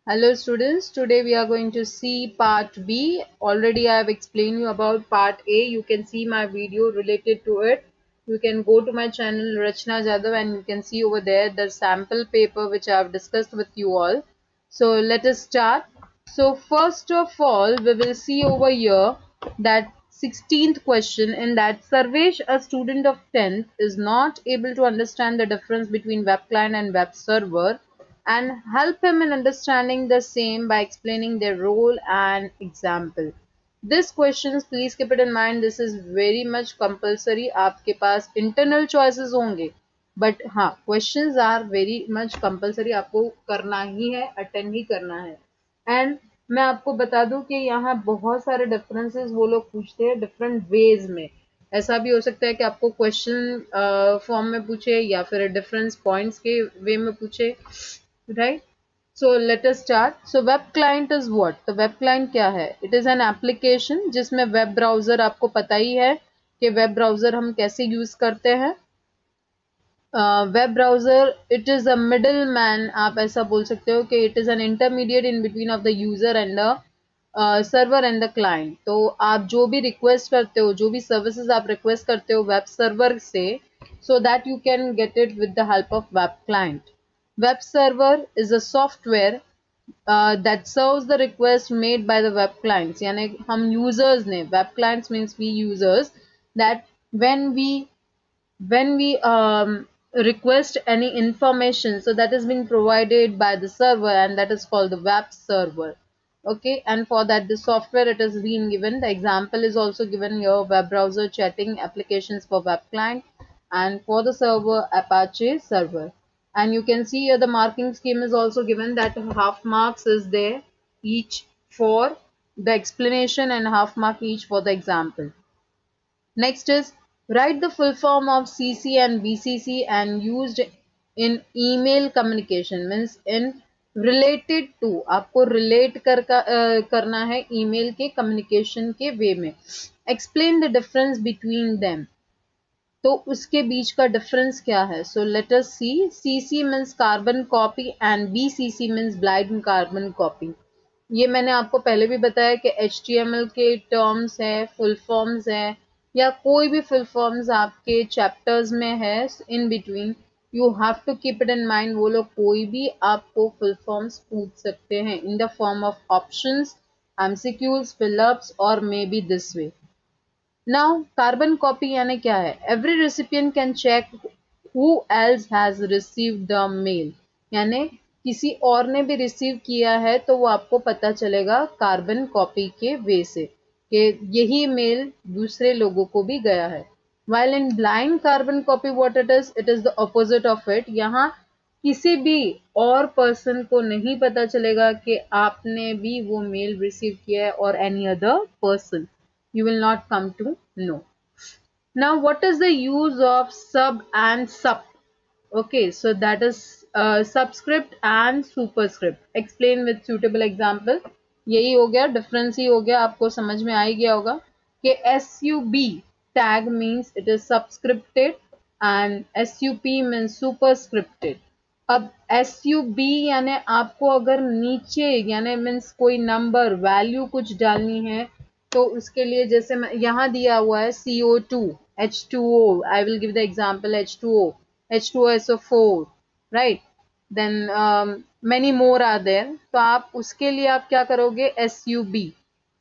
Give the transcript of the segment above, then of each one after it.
Hello students, today we are going to see part B. Already I have explained you about part A. You can see my video related to it. You can go to my channel Rachna Jadhav and you can see over there the sample paper which I have discussed with you all. So let us start. So first of all, we will see over here that 16th question in that Sarvesh, a student of 10th, is not able to understand the difference between web client and web server and help him in understanding the same by explaining their role and example. This questions please keep it in mind, this is very much compulsory. आपके पास internal choices होंगे but हाँ questions are very much compulsory, आपको करना ही है, attend ही करना है. And मैं आपको बता दूं कि यहाँ बहुत सारे डिफरेंसेस वो लोग पूछते हैं डिफरेंट वेज में. ऐसा भी हो सकता है कि आपको क्वेश्चन फॉर्म में पूछे या फिर डिफरेंस पॉइंट्स के वे में पूछे, right. So let us start. So web client is what. तो वेब क्लाइंट क्या है? इट इज एन एप्लीकेशन जिसमें वेब ब्राउजर, आपको पता ही है कि वेब ब्राउजर हम कैसे यूज करते हैं. Web browser it is a middle man, आप ऐसा बोल सकते हो कि it is an intermediate in between of the user and the server and the client. तो आप जो भी रिक्वेस्ट करते हो, जो भी सर्विसेज आप रिक्वेस्ट करते हो वेब सर्वर से, so that you can get it with the help of web client. Web server is a software that serves the request made by the web clients. यानी हम users ने, web clients means we users, that when we request any information, so that is being provided by the server and that is called the web server. Okay, and for that the software it is being given. The example is also given here: web browser, chatting applications for web client, and for the server Apache server. And you can see here the marking scheme is also given, that half marks is there each for the explanation and half mark each for the example. Next is write the full form of CC and BCC and used in email communication, means in related to, आपको relate करना है email के communication के way में. Explain the difference between them. तो उसके बीच का difference क्या है? So let us see. CC means carbon copy and BCC means blind carbon copy. ये मैंने आपको पहले भी बताया कि HTML के टर्म्स है, फुल फॉर्म्स है, या कोई भी फुल फॉर्म्स आपके चैप्टर्स में है in between, you have to keep it in mind. वो लोग कोई भी आपको फुल फॉर्म्स पूछ सकते हैं in the form of options, MCQs, fill ups और maybe this way. Now carbon copy यानी क्या है? Every recipient can check who else has received the mail, यानी किसी और ने भी रिसीव किया है तो वो आपको पता चलेगा कार्बन कॉपी के वे से कि यही मेल दूसरे लोगों को भी गया है. While in blind carbon copy what it is the opposite of it. यहाँ किसी भी और पर्सन को नहीं पता चलेगा कि आपने भी वो मेल रिसीव किया है और any other person. You will not come to know. Now, what is the use of sub and sup? Okay, so that is subscript and superscript. Explain with suitable example. यही हो गया, difference ही हो गया, आपको समझ में आ ही गया होगा कि SUB tag means it is subscripted and SUP means superscripted. अब SUB यानी आपको अगर नीचे यानी मीन्स कोई नंबर वैल्यू कुछ डालनी है तो उसके लिए जैसे यहाँ दिया हुआ है CO2, H2O, I will give the example H2O, H2SO4, right? Then many more are there. तो आप उसके लिए आप क्या करोगे? SUB.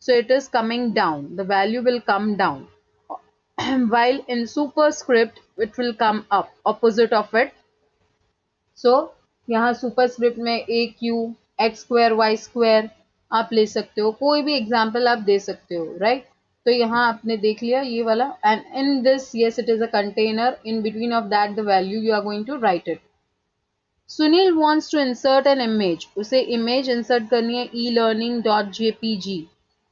So it is coming down. The value will come down. While in superscript it will come up, opposite of it. So यहाँ superscript में AQ, X square, Y square आप ले सकते हो, कोई भी एग्जाम्पल आप दे सकते हो, राइट. तो यहाँ आपने देख लिया ये वाला. And in this yes it is a container, in between of that the value you are going to write it. Sunil wants to insert an image, उसे इमेज इंसर्ट करनी है elearning.jpg,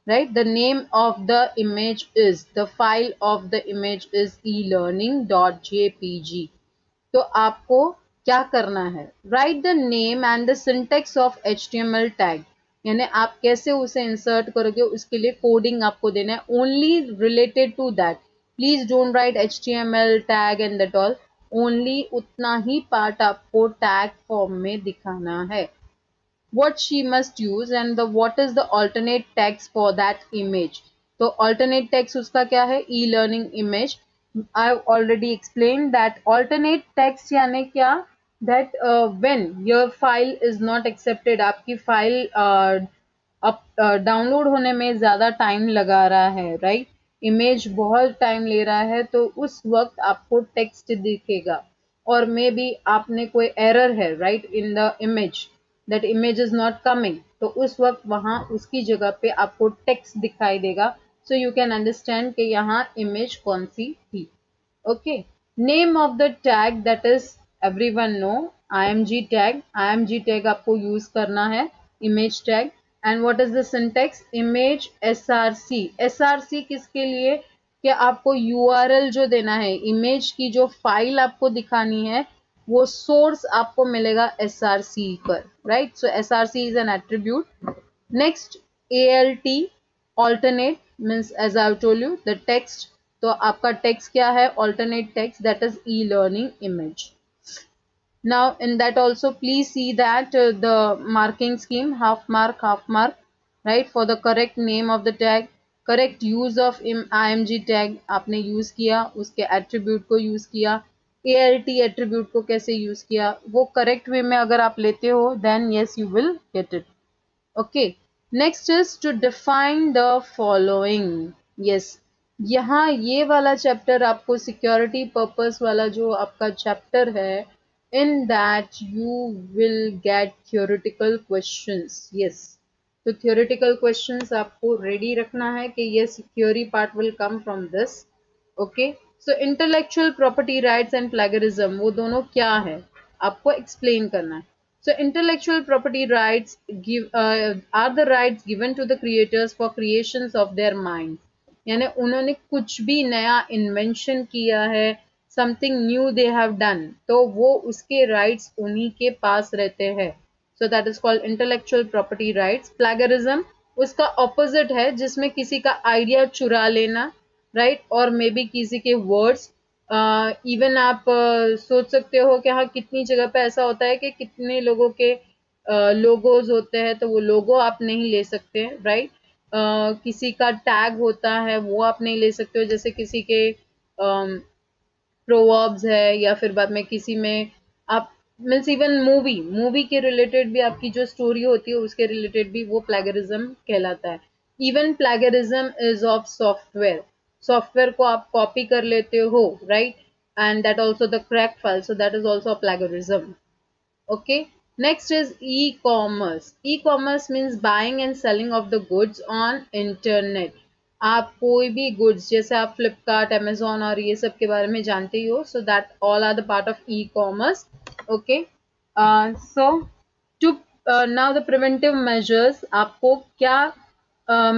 right? The name of the image is, the file of the image is elearning.jpg. तो आपको क्या करना है? Write the name and the syntax of HTML tag, यानी आप कैसे उसे इंसर्ट करोगे उसके लिए कोडिंग आपको देना है, only related to that. Please don't write HTML tag and that all, only उतना ही पार्ट आपको टैग फॉर्म में दिखाना है. what she must use and the what is the alternate text for that image. तो alternate text उसका क्या है, e-learning image. I've already explained that alternate text यानी क्या, that when your file is not accepted, आपकी file अब download होने में ज़्यादा टाइम लगा रहा है, राइट, इमेज बहुत टाइम ले रहा है, तो उस वक्त आपको टेक्स्ट दिखेगा, और मे बी आपने कोई एरर है, right, in the image, that image is not coming, तो उस वक्त वहां उसकी जगह पे आपको टेक्स्ट दिखाई देगा, सो यू कैन अंडरस्टैंड कि यहाँ इमेज कौन सी थी. Okay, name of the tag, that is everyone know, img tag. img tag आपको use करना है, image tag. And what is the syntax, image src. src किसके लिए, कि आपको url जो देना है, image की जो फाइल आपको दिखानी है, वो source आपको मिलेगा src पर, right? So src is an attribute. Next, alt, alternate means as I have told you the text. तो आपका text क्या है, alternate text, that is e-learning image. Now in that also please see that the marking scheme, half mark, right, for the correct name of the tag, correct use of img tag आपने use किया, उसके attribute को use किया, alt attribute को कैसे use किया, वो correct way में अगर आप लेते हो, then yes you will get it. Okay, next is to define the following. Yes, यहाँ ये वाला चैप्टर आपको सिक्योरिटी पर्पस वाला जो आपका चैप्टर है, in that you will get theoretical questions. Yes, तो theoretical questions आपको ready रखना है कि yes, theory part will come from this. Okay, so intellectual property rights and plagiarism, वो दोनों क्या है आपको explain करना है. So intellectual property rights are the rights given to the creators for creations of their mind. यानी उन्होंने कुछ भी नया इन्वेंशन किया है, something new they have done, तो वो उसके राइट्स उन्हीं के पास रहते हैं. सो that is called intellectual property rights. Plagiarism उसका ऑपोजिट है, जिसमें किसी का आइडिया चुरा लेना, राइट, और मे बी किसी के वर्ड्स. इवन आप सोच सकते हो कि हाँ, कितनी जगह पे ऐसा होता है कि कितने लोगों के लोगोज होते हैं, तो वो लोगो आप नहीं ले सकते, राइट. किसी का टैग होता है, वो आप नहीं ले सकते हो, जैसे किसी के प्रोवर्ब्स है, या फिर बाद में किसी में आप मीन्स इवन मूवी के रिलेटेड भी आपकी जो स्टोरी होती है उसके रिलेटेड भी वो प्लेगरिज्म कहलाता है. Even plagiarism is of software, software को आप कॉपी कर लेते हो, right, and that also the cracked file, so that is also plagiarism. Okay, next is e-commerce. E-commerce means buying and selling of the goods on internet. आप कोई भी goods, जैसे आप Flipkart, Amazon और ये सब के बारे में जानते ही हो, so that all are the part of e-commerce. Okay, so to now the preventive measures, आपको क्या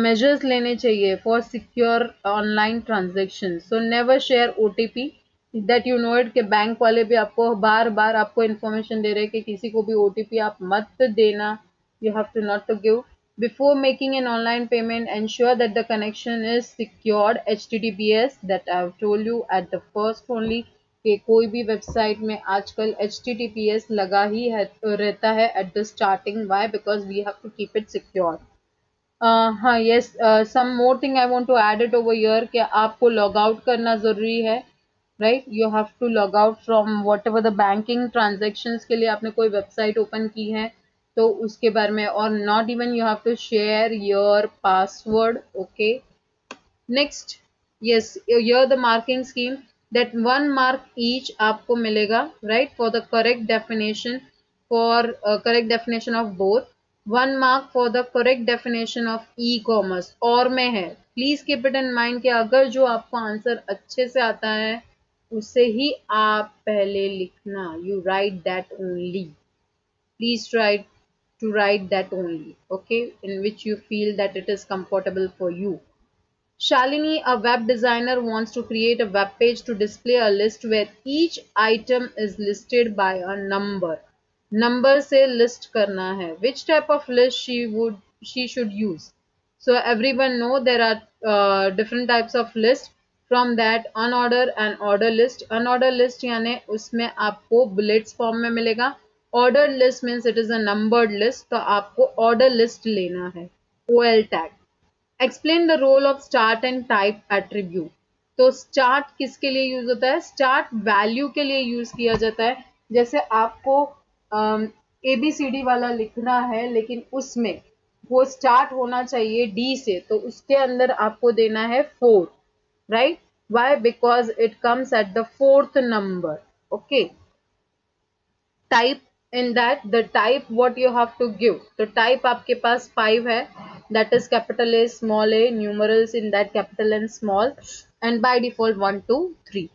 measures लेने चाहिए for secure online transactions. So never share OTP. That you know it, के बैंक वाले भी आपको बार बार आपको इन्फॉर्मेशन दे रहे हैं कि किसी को भी ओटीपी आप मत देना, you have to not to give. Before making an online payment ensure that the connection is secured, HTTPS, that I have told you at the first only, कि कोई भी वेबसाइट में आजकल HTTPS लगा ही है, रहता है at the starting. Why? Because we have to keep it secure. हाँ, yes, some more thing I want to add it over here, कि आपको लॉग आउट करना ज़रूरी है, right. You have to log out from whatever the banking transactions के लिए आपने कोई वेबसाइट ओपन की है तो उसके बारे में, और not even you have to share your password. Okay, next, yes, your the marking scheme, that 1 mark each आपको मिलेगा, right, for the correct definition, for correct definition of both. 1 mark for the correct definition of e commerce, और में है. Please keep it in mind कि अगर जो आपको answer अच्छे से आता है उसे ही आप पहले लिखना. You right that only. Please try to write that only, okay, in which you feel that it is comfortable for you. Shalini, a web designer, wants to create a web page to display a list where each item is listed by a number. Number से list करना है. Which type of list she should use? So everyone know there are different types of list. From that, unorder and order list. Unorder list यानी उसमें आपको bullets form में मिलेगा, order list means it is a numbered list, तो आपको order list लेना है, OL tag. Explain the role of start and type attribute. तो स्टार्ट किसके लिए यूज होता है? स्टार्ट वैल्यू के लिए यूज किया जाता है। जैसे आपको ABCD वाला लिखना है, लेकिन उसमें वो स्टार्ट होना चाहिए D से, तो उसके अंदर आपको देना है 4, right? Why? Because it comes at the fourth number. Okay. Type, in that the type what you have to give. तो type आपके पास 5 है, that is capital A, small a, numerals in that capital and small, and by default 1, 2, 3.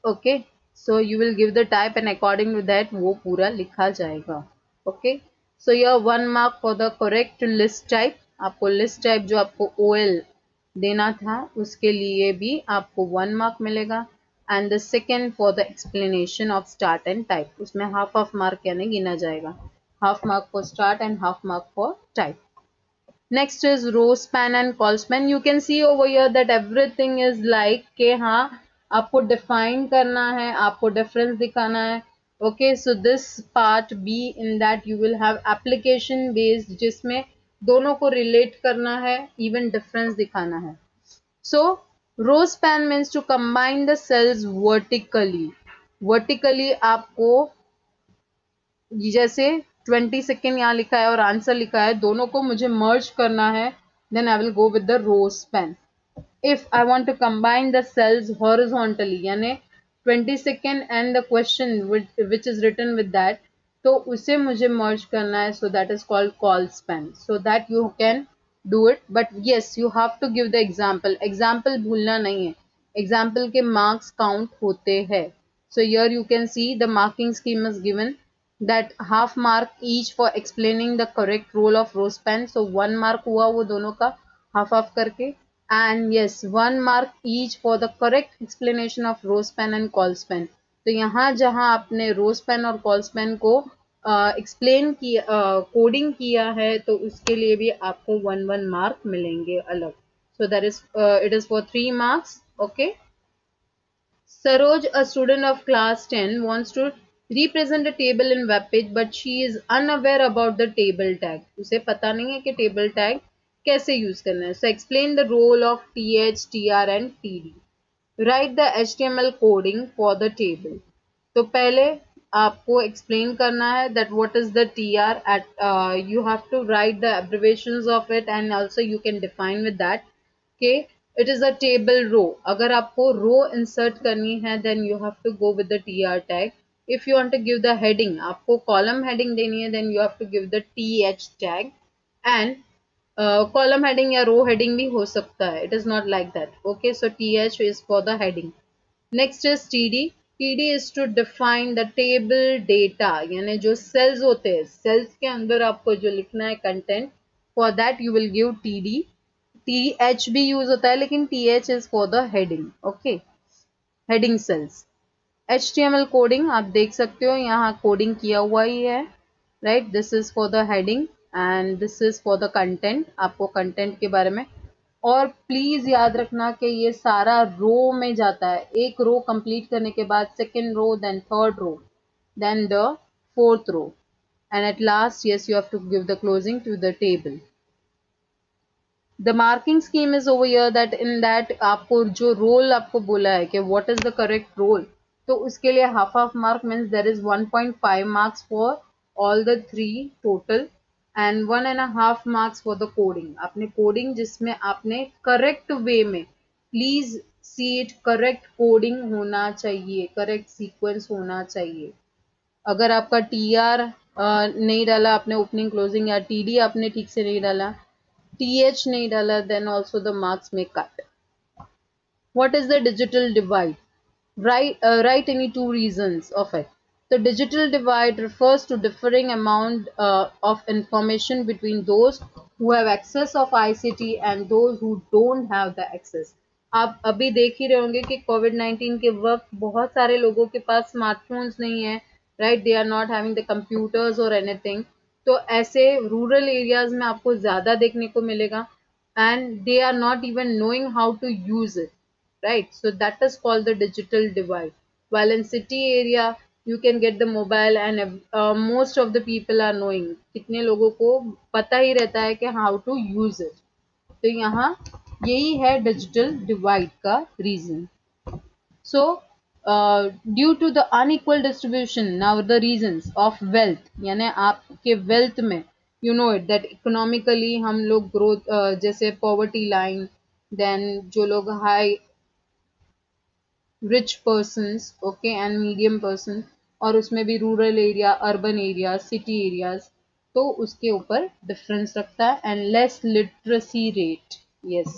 Okay. So you will give the type and according to that वो पूरा लिखा जाएगा. Okay. So your 1 mark for the correct list type. आपको list type जो आपको OL देना था उसके लिए भी आपको 1 mark मिलेगा. And the second for the explanation of start and type, उसमें half of mark यानी गिना जाएगा. Half mark for start and half mark for type. Next is row span and call span. You can see over here that everything is like के हाँ आपको define करना है, आपको difference दिखाना है. Okay, so this part B, in that you will have application based जिसमें दोनों को relate करना है, even difference दिखाना है. So row span means to combine the cells vertically. Vertically आपको जैसे 20 सेकेंड यहाँ लिखा है और आंसर लिखा है, दोनों को मुझे मर्ज करना है, then I will go with the row span. If I want to combine the cells horizontally यानी 20 second and the question which is written with that, तो उसे मुझे मर्ज करना है, so that is called col span, so that you can do it. But yes, you have to give the example. Example भूलना नहीं है, example के marks count होते हैं. So here you can see the marking scheme is given, that half mark each for explaining the correct role of row span. So 1 mark हुआ वो दोनों का half half करके, and yes 1 mark each for the correct explanation of row span and call span. तो यहाँ जहाँ आपने row span और call span को explain किया, कोडिंग किया है, तो उसके लिए भी आपको 1 मार्क मिलेंगे अलग. So that is it is for 3 marks. Okay. Saroj, a student of class 10, wants to represent a table in web page, but she is unaware about the table tag. उसे पता नहीं है कि table tag कैसे use करना है. So explain the role of th, tr and td. Write the HTML coding for the table. तो पहले आपको explain करना है that what is the tr at you have to write the abbreviations of it, and also you can define with that. Okay. It is a table row. अगर आपको row insert करनी है, then you have to go with the tr tag. If you want to give the heading, आपको column heading देनी है, then you have to give the th tag. And column heading या row heading भी हो सकता है. It is not like that. Okay, so th is for the heading. Next is td. td is to define the table data, यानी जो cells होते हैं, cells के अंदर आपको जो लिखना है content, for that you will give td. th भी यूज होता है, लेकिन th is for the heading. Okay, heading cells. HTML coding आप देख सकते हो, यहाँ कोडिंग किया हुआ ही है, right. This is for the heading and this is for the content. आपको कंटेंट के बारे में, और प्लीज याद रखना कि ये सारा रो में जाता है. एक रो कंप्लीट करने के बाद second row, then third row, then the fourth row, and at last yes you have to give the closing to the table. The marking scheme is over here, that in that आपको जो role आपको बोला है कि what is the correct role, तो उसके लिए half mark means there is 1.5 marks for all the 3 total, and 1.5 marks for the coding. आपने coding जिसमें आपने correct way में, please see it, correct coding होना चाहिए, correct sequence होना चाहिए. अगर आपका TR नहीं डाला आपने ओपनिंग क्लोजिंग, या TD आपने ठीक से नहीं डाला, TH नहीं डाला, then also the marks may cut. What is the digital divide? Write any 2 reasons of it. The digital divide refers to differing amount of information between those who have access of ICT and those who don't have the access. आप अभी देख ही रहे होंगे कि COVID-19 के वक्त बहुत सारे लोगों के पास स्मार्टफोन्स नहीं है, right. They are not having the computers और एनीथिंग. तो ऐसे रूरल एरियाज में आपको ज्यादा देखने को मिलेगा, and they are not even knowing how to use it, right. So that is called the digital divide. While in city area, you can get the mobile and most of the people are knowing, कितने लोगों को पता ही रहता है कि how to use it. तो यहाँ यही है डिजिटल डिवाइड का reason. So, due to the unequal distribution, now the reasons of wealth, यानी आपके wealth में, you know it that economically हम लोग growth, जैसे poverty line, then जो लोग high rich persons, okay, and medium person, और उसमें भी rural area, urban areas, city areas, तो उसके ऊपर difference रखता है. And less literacy rate, yes,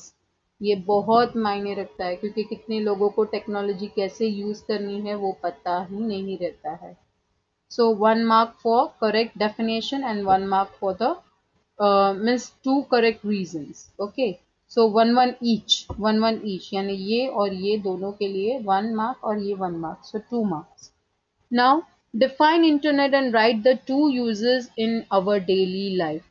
ये बहुत मायने रखता है क्योंकि कितने लोगों को टेक्नोलॉजी कैसे यूज करनी है वो पता ही नहीं रहता है. So 1 mark for correct definition and 1 mark for the means two correct reasons. Okay. So 1 1 each यानी ये और ये दोनों के लिए 1 mark और ये 1 mark. So 2 marks. Now define internet and write the two uses in our daily life.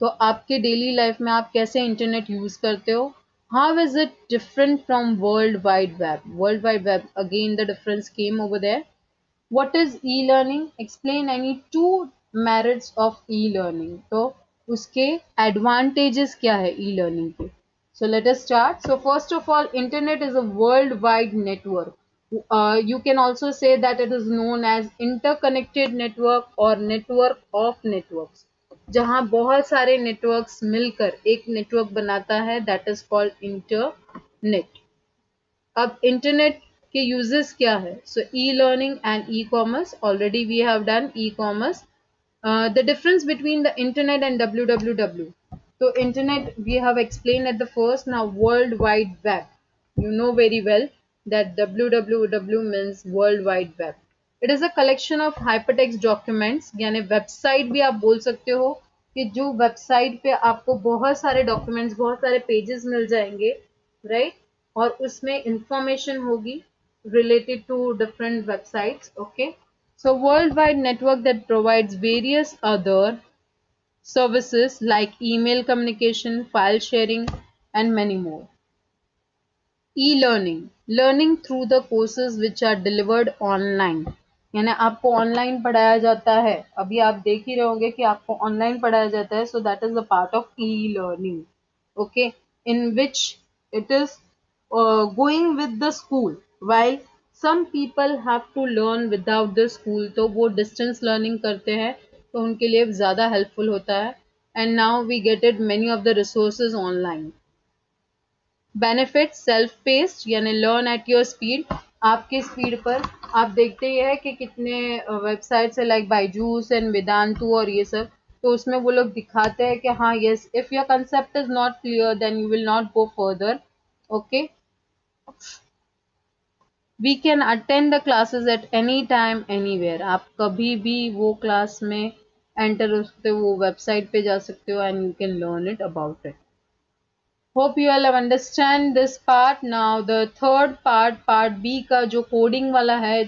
तो आपके डेली लाइफ में आप कैसे इंटरनेट यूज करते हो? How is it different from world wide web? World wide web, again the difference came over there. What is e-learning? Explain any two merits of e-learning. तो उसके advantages क्या है e-learning के? So let us start. So first of all, internet is a worldwide network. You can also say that it is known as interconnected network or network of networks. जहाँ बहुत सारे networks मिलकर एक network बनाता है, that is called internet. अब internet के uses क्या है? So e learning and e commerce, already we have done e commerce. The difference between the internet and www. तो internet we have explain at the first. Now world wide web, you know very well that www means world wide web. It is a collection of hypertext documents, यानी website भी आप बोल सकते हो कि जो website पे आपको बहुत सारे डॉक्यूमेंट्स, बहुत सारे पेजेस मिल जाएंगे, राइट, और उसमें इंफॉर्मेशन होगी related to different websites. Okay, so worldwide network that provides various other services like email communication, file sharing, and many more. E-learning, learning through the courses which are delivered online. यानी आपको online पढ़ाया जाता है. अभी आप देख ही रहे होंगे कि आपको ऑनलाइन पढ़ाया जाता है. So that is a part of e learning. Okay, in which it is going with the school, while some people have to learn without the school, तो वो डिस्टेंस लर्निंग करते हैं, तो उनके लिए ज़्यादा हेल्पफुल होता है. And now we get it many of the resources online. Benefit, self paced यानी लर्न एट योर स्पीड, आपके स्पीड पर. आप देखते ही है कि कितने वेबसाइट्स है लाइक बायजूस एंड वेदांतु और ये सब, तो उसमें वो लोग दिखाते हैं कि हाँ yes, if your concept is not clear then you will not go further. Okay, we can attend the classes at any time anywhere. आप कभी भी वो क्लास में एंटर हो सकते हो, वो वेबसाइट पे जा सकते हो and you can learn it about it. Hope you all have understand this part. Now the third part, part B का जो coding वाला है,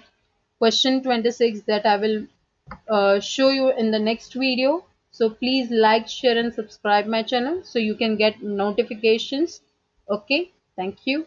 question 26, that I will show you in the next video. So please like, share and subscribe my channel so you can get notifications. Okay, thank you.